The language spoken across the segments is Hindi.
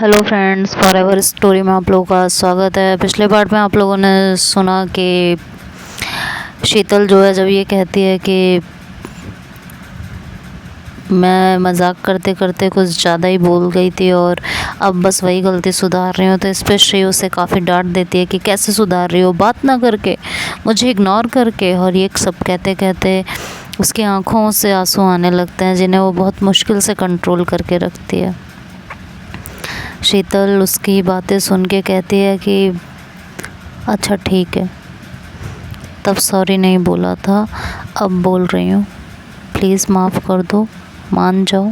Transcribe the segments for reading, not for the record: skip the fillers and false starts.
Hello friends, for ever story में आप लोगों का स्वागत है। पिछले पार्ट में आप लोगों ने सुना कि शीतल जो है जब ये कहती है कि मैं मजाक करते करते कुछ ज़्यादा ही बोल गई थी और अब बस वही गलती सुधार रही हूँ, तो इस पर श्रेय उसे काफ़ी डांट देती है कि कैसे सुधार रही हो, बात ना करके, मुझे इग्नोर करके। और ये सब कहते कहते उसकी आंखों से आंसू आने लगते हैं जिन्हें वो बहुत मुश्किल से कंट्रोल करके रखती है। शीतल उसकी बातें सुन के कहती है कि अच्छा ठीक है, तब सॉरी नहीं बोला था, अब बोल रही हूँ, प्लीज़ माफ़ कर दो, मान जाओ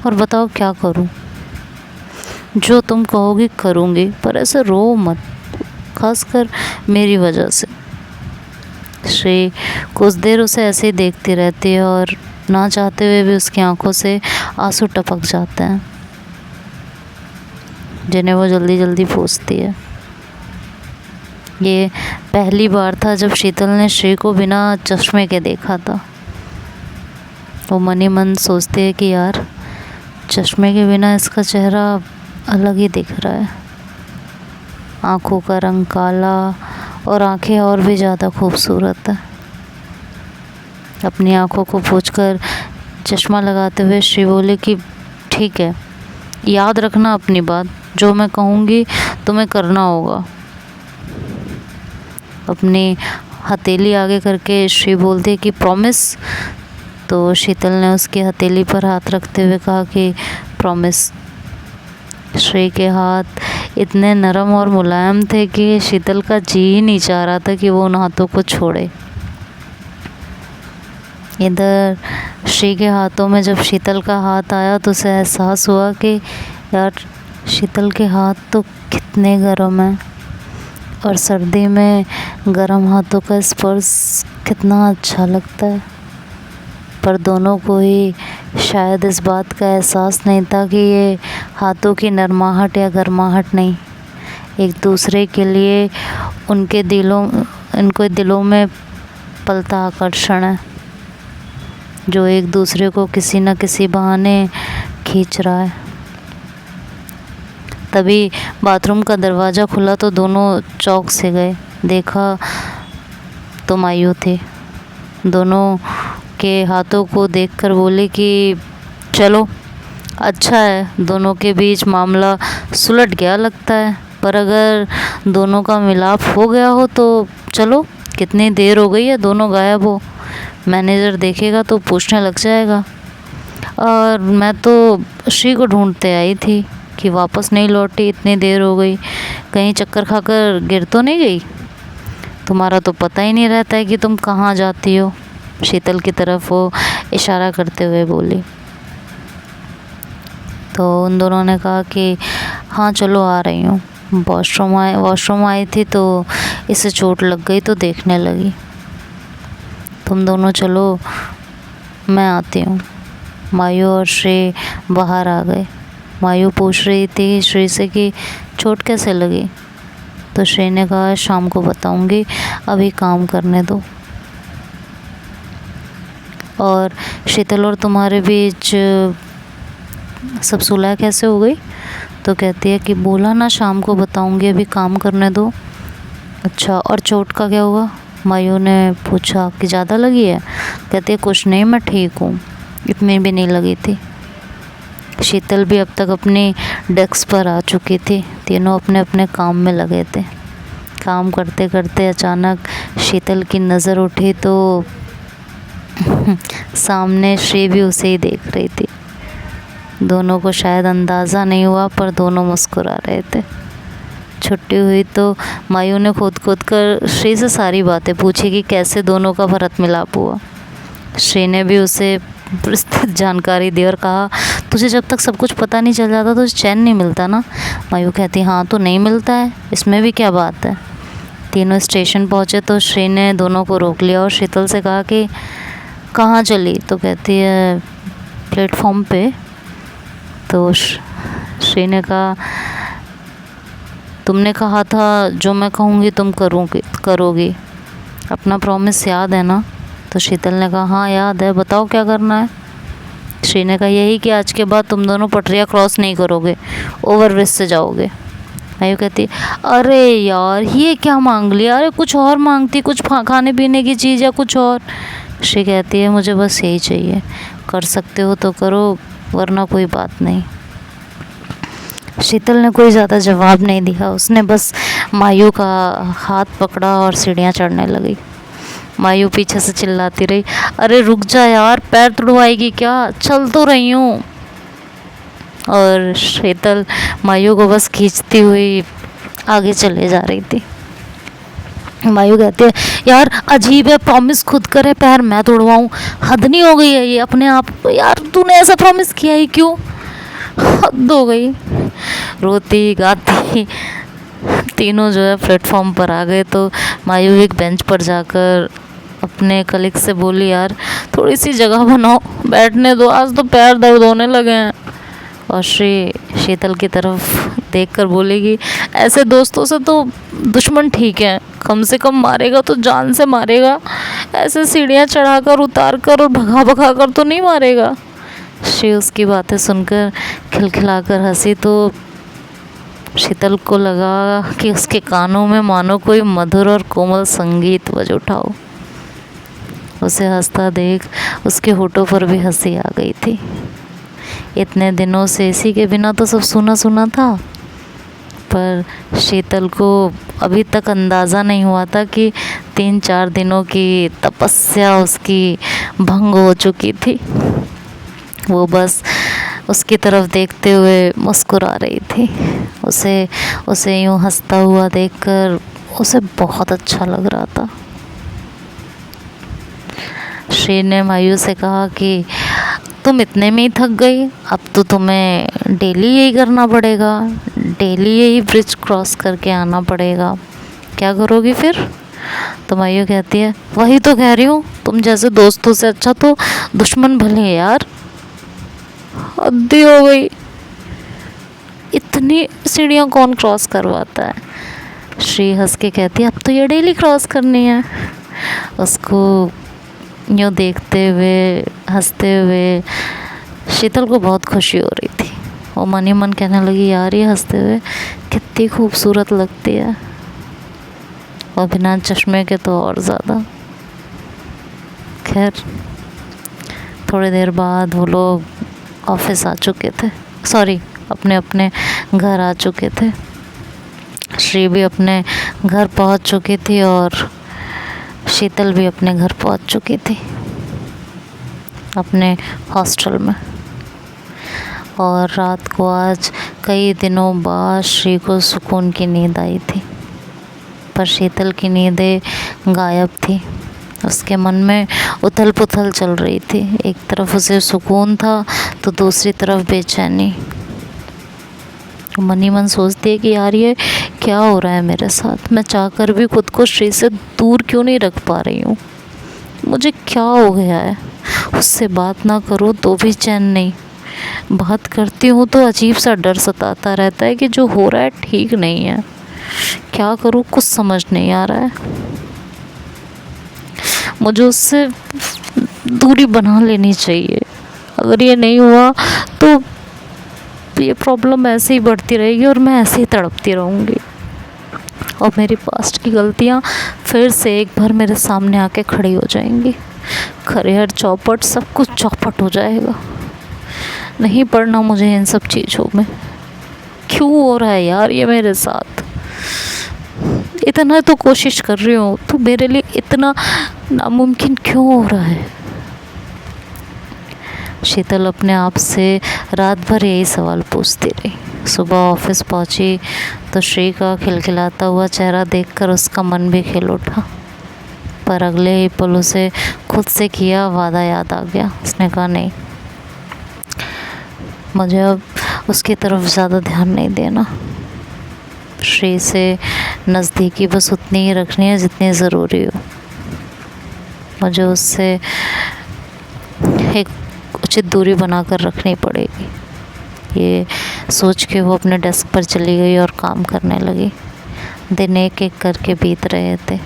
और बताओ क्या करूँ। जो तुम कहोगी करूँगी, पर ऐसे रो मत, खासकर मेरी वजह से। श्री कुछ देर उसे ऐसे ही देखती रहती है और ना चाहते हुए भी उसकी आंखों से आंसू टपक जाते हैं जिन्हें वो जल्दी जल्दी पोंछती है। ये पहली बार था जब शीतल ने श्री को बिना चश्मे के देखा था। वो मन ही मन सोचती है कि यार, चश्मे के बिना इसका चेहरा अलग ही दिख रहा है। आँखों का रंग काला और आंखें और भी ज़्यादा खूबसूरत है। अपनी आँखों को पोंछकर चश्मा लगाते हुए श्री बोले कि ठीक है, याद रखना अपनी बात, जो मैं कहूँगी तुम्हें करना होगा। अपनी हथेली आगे करके श्री बोलती है कि प्रॉमिस। तो शीतल ने उसकी हथेली पर हाथ रखते हुए कहा कि प्रॉमिस। श्री के हाथ इतने नरम और मुलायम थे कि शीतल का जी ही नहीं चाह रहा था कि वो उन हाथों को छोड़े। इधर श्री के हाथों में जब शीतल का हाथ आया तो उसे एहसास हुआ कि यार, शीतल के हाथ तो कितने गर्म हैं और सर्दी में गर्म हाथों का स्पर्श कितना अच्छा लगता है। पर दोनों को ही शायद इस बात का एहसास नहीं था कि ये हाथों की नरमाहट या गर्माहट नहीं, एक दूसरे के लिए उनके दिलों में पलता आकर्षण है जो एक दूसरे को किसी न किसी बहाने खींच रहा है। तभी बाथरूम का दरवाज़ा खुला तो दोनों चौंक से गए। देखा तो मायूं थे। दोनों के हाथों को देखकर बोले कि चलो, अच्छा है, दोनों के बीच मामला सुलझ गया लगता है। पर अगर दोनों का मिलाप हो गया हो तो चलो, कितनी देर हो गई है दोनों गायब हो, मैनेजर देखेगा तो पूछने लग जाएगा। और मैं तो श्री को ढूंढते आई थी कि वापस नहीं लौटी, इतनी देर हो गई, कहीं चक्कर खाकर गिर तो नहीं गई? तुम्हारा तो पता ही नहीं रहता है कि तुम कहाँ जाती हो। शीतल की तरफ वो इशारा करते हुए बोली। तो उन दोनों ने कहा कि हाँ चलो, आ रही हूँ। वॉशरूम आई थी तो इसे चोट लग गई तो देखने लगी। तुम दोनों चलो, मैं आती हूँ। मायू और श्री बाहर आ गए। मायू पूछ रही थी श्री से कि चोट कैसे लगी, तो श्री ने कहा शाम को बताऊंगी, अभी काम करने दो। और शीतल और तुम्हारे बीच सब सुलह कैसे हो गई? तो कहती है कि बोला ना शाम को बताऊंगी, अभी काम करने दो। अच्छा, और चोट का क्या हुआ? मायू ने पूछा कि ज़्यादा लगी है? कहती है कुछ नहीं, मैं ठीक हूँ, इतनी भी नहीं लगी थी। शीतल भी अब तक अपनी डेस्क पर आ चुकी थी। तीनों अपने अपने काम में लगे थे। काम करते करते अचानक शीतल की नज़र उठी तो सामने श्री भी उसे ही देख रही थी। दोनों को शायद अंदाज़ा नहीं हुआ, पर दोनों मुस्कुरा रहे थे। छुट्टी हुई तो मायू ने खुद कर श्री से सारी बातें पूछी कि कैसे दोनों का भरत मिलाप हुआ। श्री ने भी उसे विस्तृत जानकारी दी और कहा तुझे जब तक सब कुछ पता नहीं चल जाता तो चैन नहीं मिलता ना। मायू कहती हाँ, तो नहीं मिलता है, इसमें भी क्या बात है। तीनों स्टेशन पहुँचे तो श्री ने दोनों को रोक लिया और शीतल से कहा कि कहाँ चली? तो कहती है प्लेटफॉर्म पे। तो श्री ने कहा तुमने कहा था जो मैं कहूँगी तुम करोगी, अपना प्रॉमिस याद है ना? तो शीतल ने कहा हाँ याद है, बताओ क्या करना है। श्री ने कहा यही कि आज के बाद तुम दोनों पटरियाँ क्रॉस नहीं करोगे, ओवरब्रिज से जाओगे। मायू कहती अरे यार ये क्या मांग लिया, अरे कुछ और मांगती, कुछ खाने पीने की चीज़ या कुछ और। श्री कहती है मुझे बस यही चाहिए, कर सकते हो तो करो वरना कोई बात नहीं। शीतल ने कोई ज़्यादा जवाब नहीं दिया, उसने बस मायू का हाथ पकड़ा और सीढ़ियाँ चढ़ने लगी। मायू पीछे से चिल्लाती रही अरे रुक जा यार, पैर तुड़वाएगी क्या, चल तो रही हूँ। और शीतल मायू को बस खींचती हुई आगे चले जा रही थी। मायू कहती है यार अजीब है, प्रॉमिस खुद करे पैर मैं तोड़वाऊँ, हद नहीं हो गई है ये अपने आप, यार तूने ऐसा प्रॉमिस किया ही क्यों, हद हो गई। रोती गाती तीनों जो है प्लेटफॉर्म पर आ गए। तो मायू एक बेंच पर जाकर अपने कलीग से बोली यार थोड़ी सी जगह बनाओ, बैठने दो, आज तो पैर दर्द होने लगे हैं। और श्री शीतल की तरफ देखकर बोलेगी ऐसे दोस्तों से तो दुश्मन ठीक है, कम से कम मारेगा तो जान से मारेगा, ऐसे सीढ़ियाँ चढ़ाकर उतार कर और भगा भगा कर तो नहीं मारेगा। श्री उसकी बातें सुनकर खिलखिलाकर हंसी तो शीतल को लगा कि उसके कानों में मानो कोई मधुर और कोमल संगीत बज उठा हो। उसे हंसता देख उसके होठों पर भी हंसी आ गई थी। इतने दिनों से इसी के बिना तो सब सुना सुना था, पर शीतल को अभी तक अंदाज़ा नहीं हुआ था कि 3-4 दिनों की तपस्या उसकी भंग हो चुकी थी। वो बस उसकी तरफ देखते हुए मुस्कुरा रही थी। उसे यूँ हंसता हुआ देखकर उसे बहुत अच्छा लग रहा था। श्री ने मायू से कहा कि तुम इतने में ही थक गई, अब तो तुम्हें डेली यही करना पड़ेगा, डेली यही ब्रिज क्रॉस करके आना पड़ेगा, क्या करोगी फिर। तो मायू कहती है वही तो कह रही हूँ, तुम जैसे दोस्तों से अच्छा तो दुश्मन भले हैं यार, हद्दी हो गई, इतनी सीढ़ियाँ कौन क्रॉस करवाता है। श्री हंस के कहती है अब तो ये डेली क्रॉस करनी है। उसको यूँ देखते हुए हंसते हुए शीतल को बहुत खुशी हो रही थी। वो मन ही मन कहने लगी यार ये हंसते हुए कितनी खूबसूरत लगती है, और बिना चश्मे के तो और ज़्यादा। खैर थोड़ी देर बाद वो लोग ऑफिस आ चुके थे, सॉरी अपने अपने घर आ चुके थे। श्री भी अपने घर पहुंच चुकी थी और शीतल भी अपने घर पहुंच चुकी थी, अपने हॉस्टल में। और रात को आज कई दिनों बाद श्री को सुकून की नींद आई थी, पर शीतल की नींदें गायब थी। उसके मन में उथल पुथल चल रही थी, एक तरफ उसे सुकून था तो दूसरी तरफ बेचैनी। मन ही मन सोचती है कि यार ये क्या हो रहा है मेरे साथ, मैं चाहकर भी खुद को श्री से दूर क्यों नहीं रख पा रही हूँ, मुझे क्या हो गया है। उससे बात ना करूँ तो भी चैन नहीं, बात करती हूँ तो अजीब सा डर सताता रहता है कि जो हो रहा है ठीक नहीं है, क्या करूँ कुछ समझ नहीं आ रहा है। मुझे उससे दूरी बना लेनी चाहिए, अगर ये नहीं हुआ तो ये प्रॉब्लम ऐसे ही बढ़ती रहेगी और मैं ऐसे ही तड़पती रहूँगी, और मेरी पास्ट की गलतियाँ फिर से एक बार मेरे सामने आके खड़ी हो जाएंगी। करियर चौपट, सब कुछ चौपट हो जाएगा। नहीं पढ़ना मुझे इन सब चीज़ों में, क्यों हो रहा है यार ये मेरे साथ। इतना तो कोशिश कर रही हूँ तो मेरे लिए इतना नामुमकिन क्यों हो रहा है। शीतल अपने आप से रात भर यही सवाल पूछती रही। सुबह ऑफिस पहुंची तो श्री का खिलखिलाता हुआ चेहरा देखकर उसका मन भी खिल उठा, पर अगले ही पल उसे खुद से किया वादा याद आ गया। उसने कहा नहीं, मुझे अब उसकी तरफ ज़्यादा ध्यान नहीं देना, श्री से नज़दीकी बस उतनी ही रखनी है जितनी ज़रूरी हो। मुझे उससे एक उचित दूरी बनाकर रखनी पड़ेगी। ये सोच के वो अपने डेस्क पर चली गई और काम करने लगी। दिन एक एक करके बीत रहे थे।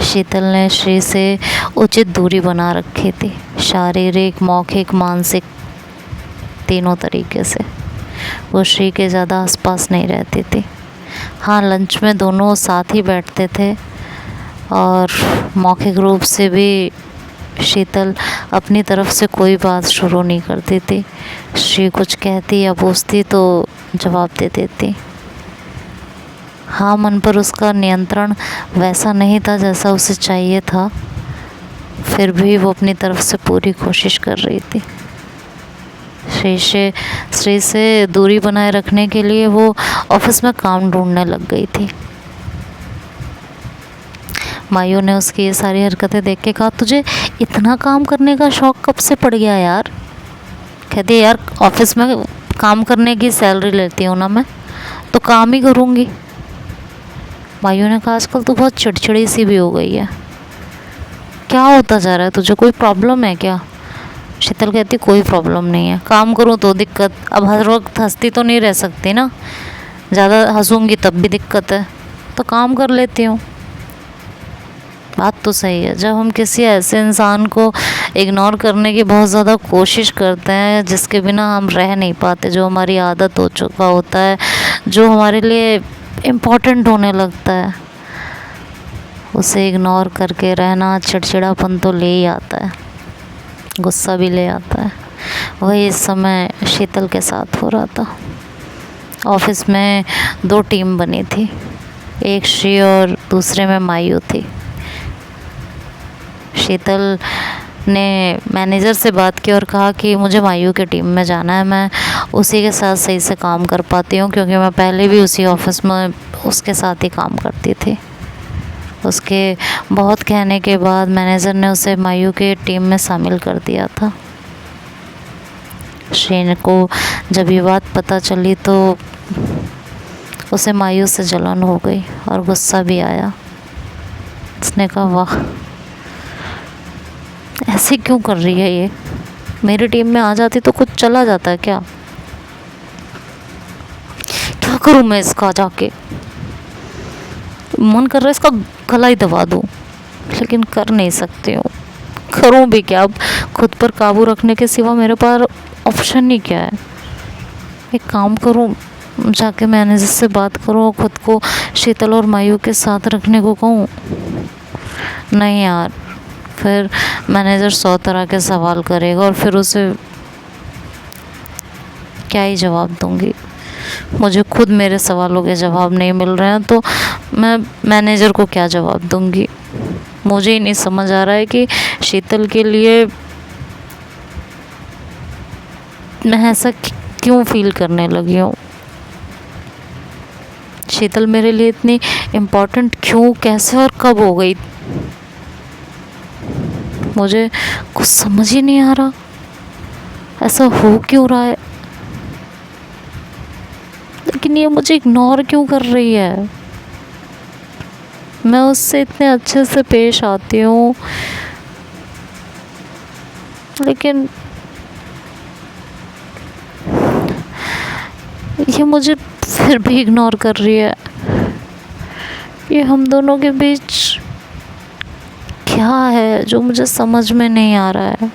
शीतल ने श्री से उचित दूरी बना रखी थी, शारीरिक, मौखिक, मानसिक, तीनों तरीके से। वो श्री के ज़्यादा आसपास नहीं रहती थी। हाँ, लंच में दोनों साथ ही बैठते थे और मौखिक रूप से भी शीतल अपनी तरफ से कोई बात शुरू नहीं करती थी। श्री कुछ कहती या पूछती तो जवाब दे देती। हाँ, मन पर उसका नियंत्रण वैसा नहीं था जैसा उसे चाहिए था, फिर भी वो अपनी तरफ से पूरी कोशिश कर रही थी। श्री से दूरी बनाए रखने के लिए वो ऑफिस में काम ढूंढने लग गई थी। मायू ने उसकी ये सारी हरकतें देख के कहा, तुझे इतना काम करने का शौक कब से पड़ गया यार? कहती, यार ऑफिस में काम करने की सैलरी लेती हूँ ना मैं, तो काम ही करूँगी। मायू ने कहा, आजकल तो बहुत चिड़चिड़ी सी भी हो गई है, क्या होता जा रहा है तुझे? कोई प्रॉब्लम है क्या? शीतल कहती, कोई प्रॉब्लम नहीं है, काम करूँ तो दिक्कत। अब हर वक्त हंसती तो नहीं रह सकती ना, ज़्यादा हंसूंगी तब भी दिक्कत है, तो काम कर लेती हूँ। बात तो सही है। जब हम किसी ऐसे इंसान को इग्नोर करने की बहुत ज़्यादा कोशिश करते हैं जिसके बिना हम रह नहीं पाते, जो हमारी आदत हो चुका होता है, जो हमारे लिए इम्पोर्टेंट होने लगता है, उसे इग्नोर करके रहना चिड़चिड़ापन तो ले ही आता है, गुस्सा भी ले आता है। वही इस समय शीतल के साथ हो रहा था। ऑफिस में 2 टीम बनी थी, एक श्री और दूसरे में मायू थी। शीतल ने मैनेजर से बात की और कहा कि मुझे मायू के टीम में जाना है, मैं उसी के साथ सही से काम कर पाती हूँ, क्योंकि मैं पहले भी उसी ऑफिस में उसके साथ ही काम करती थी। उसके बहुत कहने के बाद मैनेजर ने उसे मायू के टीम में शामिल कर दिया था। श्री को जब ये बात पता चली तो उसे मायू से जलन हो गई और गुस्सा भी आया। उसने कहा, वाह, ऐसे क्यों कर रही है ये? मेरी टीम में आ जाती तो कुछ चला जाता है क्या? क्या करूं मैं इसका? जाके मन कर रहा है इसका गला ही दबा दूं, लेकिन कर नहीं सकती हूँ। करूं भी क्या? अब खुद पर काबू रखने के सिवा मेरे पास ऑप्शन ही क्या है? एक काम करूं, जाके मैनेजर से बात करूं, खुद को शीतल और मायू के साथ रखने को कहूँ? नहीं यार, फिर मैनेजर 100 तरह के सवाल करेगा और फिर उसे क्या ही जवाब दूंगी? मुझे खुद मेरे सवालों के जवाब नहीं मिल रहे हैं, तो मैं मैनेजर को क्या जवाब दूंगी? मुझे ही नहीं समझ आ रहा है कि शीतल के लिए मैं ऐसा क्यों फील करने लगी हूँ। शीतल मेरे लिए इतनी इम्पोर्टेंट क्यों, कैसे और कब हो गई? मुझे कुछ समझ ही नहीं आ रहा, ऐसा हो क्यों रहा है? लेकिन ये मुझे इग्नोर क्यों कर रही है? मैं उससे इतने अच्छे से पेश आती हूँ, लेकिन ये मुझे फिर भी इग्नोर कर रही है। ये हम दोनों के बीच क्या है जो मुझे समझ में नहीं आ रहा है?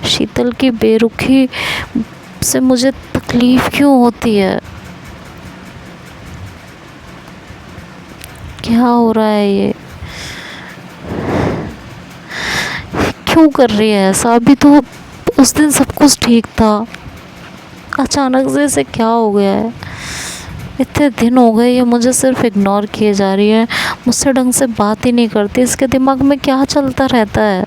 शीतल की बेरुखी से मुझे तकलीफ क्यों होती है? क्या हो रहा है? ये क्यों कर रही है ऐसा? अभी तो उस दिन सब कुछ ठीक था, अचानक से इसे क्या हो गया है? इतने दिन हो गए ये मुझे सिर्फ इग्नोर किए जा रही है, मुझसे ढंग से बात ही नहीं करती। इसके दिमाग में क्या चलता रहता है?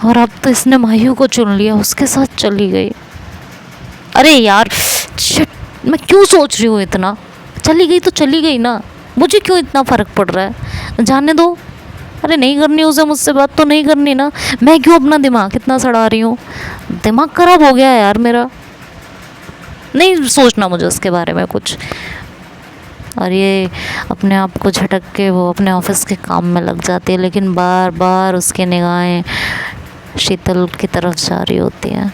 और अब तो इसने मायू को चुन लिया, उसके साथ चली गई। अरे यार शिट, मैं क्यों सोच रही हूँ इतना? चली गई तो चली गई ना, मुझे क्यों इतना फ़र्क पड़ रहा है? जाने दो। अरे नहीं करनी उसे मुझसे बात तो नहीं करनी ना, मैं क्यों अपना दिमाग इतना सड़ा रही हूँ? दिमाग खराब हो गया है यार मेरा, नहीं सोचना मुझे उसके बारे में कुछ। और ये अपने आप को झटक के वो अपने ऑफिस के काम में लग जाती है, लेकिन बार बार उसकी निगाहें शीतल की तरफ जा रही होती हैं,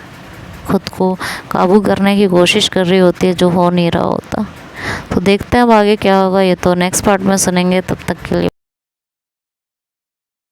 खुद को काबू करने की कोशिश कर रही होती है, जो हो नहीं रहा होता। तो देखते हैं अब आगे क्या होगा, ये तो नेक्स्ट पार्ट में सुनेंगे। तब तक के लिए